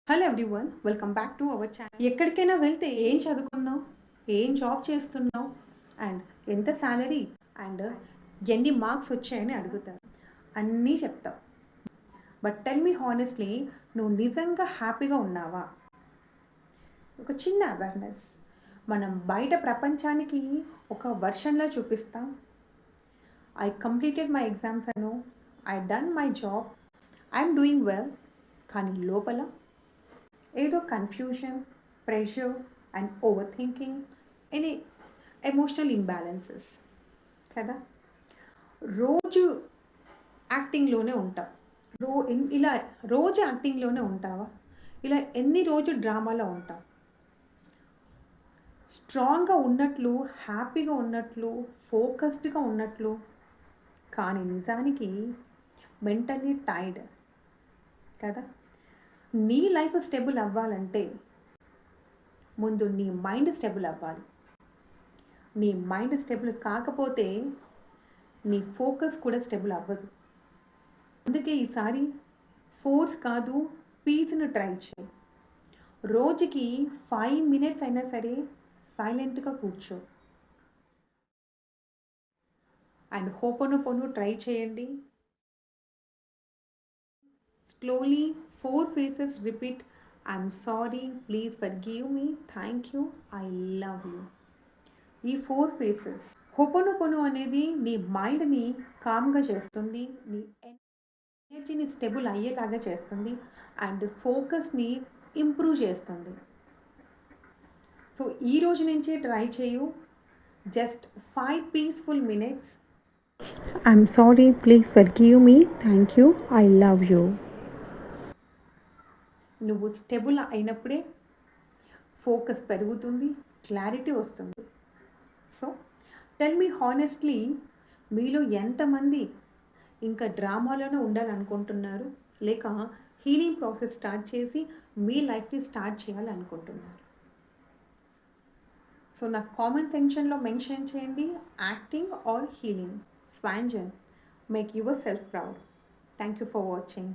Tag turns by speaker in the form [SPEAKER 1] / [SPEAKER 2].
[SPEAKER 1] Hello everyone, welcome back to our channel. ఎక్కడికైనా వెళ్తే ఏం చదువుకున్నావు, ఏం జాబ్ చేస్తున్నావు, అండ్ ఎంత శాలరీ, అండ్ ఎన్ని మార్క్స్ వచ్చాయని అడుగుతారు. అన్నీ చెప్తావు. బట్ టెల్ మీ హానెస్ట్లీ, నువ్వు నిజంగా హ్యాపీగా ఉన్నావా? ఒక చిన్న అవేర్నెస్. మనం బయట ప్రపంచానికి ఒక వర్షన్లో చూపిస్తాం. I completed my exams Anu, I done my job, I'm doing well. కానీ లోపల ఏదో confusion, pressure and over thinking, any emotional imbalances కదా. రోజు యాక్టింగ్లోనే ఉంటావు. ఇలా రోజు యాక్టింగ్లోనే ఉంటావా? ఇలా ఎన్ని రోజు డ్రామాలో ఉంటావు? స్ట్రాంగ్గా ఉన్నట్లు, హ్యాపీగా ఉన్నట్లు, ఫోకస్డ్గా ఉన్నట్లు, కానీ నిజానికి మెంటల్లీ టైర్డ్ కదా. నీ లైఫ్ స్టెబుల్ అవ్వాలంటే ముందు నీ మైండ్ స్టెబుల్ అవ్వాలి. నీ మైండ్ స్టెబుల్ కాకపోతే నీ ఫోకస్ కూడా స్టెబుల్ అవ్వదు. అందుకే ఈసారి ఫోర్స్ కాదు, పీస్ను ట్రై చేయి. రోజుకి 5 minutes అయినా సరే సైలెంట్గా కూర్చో. అండ్ హోపోనోపోనో ట్రై చేయండి. Slowly 4 phases repeat. I'm sorry, please forgive me, thank you, I love you. ఈ 4 phases. హోపోనోపోనో అనేది నీ మైండ్ని కామ్గా చేస్తుంది, నీ ఎనర్జీని స్టెబుల్ అయ్యేలాగా చేస్తుంది, అండ్ ఫోకస్ని ఇంప్రూవ్ చేస్తుంది. సో ఈ రోజు నుంచే ట్రై చేయు. Just 5 peaceful minutes. I'm sorry, please forgive me, thank you, I love you. నువ్వు స్టెబుల్ అయినప్పుడే ఫోకస్ పెరుగుతుంది, క్లారిటీ వస్తుంది. సో టెల్ మీ హానెస్ట్లీ, మీలో ఎంతమంది ఇంకా డ్రామాలోనే ఉండాలనుకుంటున్నారు, లేక హీలింగ్ ప్రాసెస్ స్టార్ట్ చేసి మీ లైఫ్ని స్టార్ట్ చేయాలనుకుంటున్నారు? సో నాకు కామెంట్ సెక్షన్లో మెన్షన్ చేయండి, acting or healing. Swanjan, make yourself proud. Thank you for watching.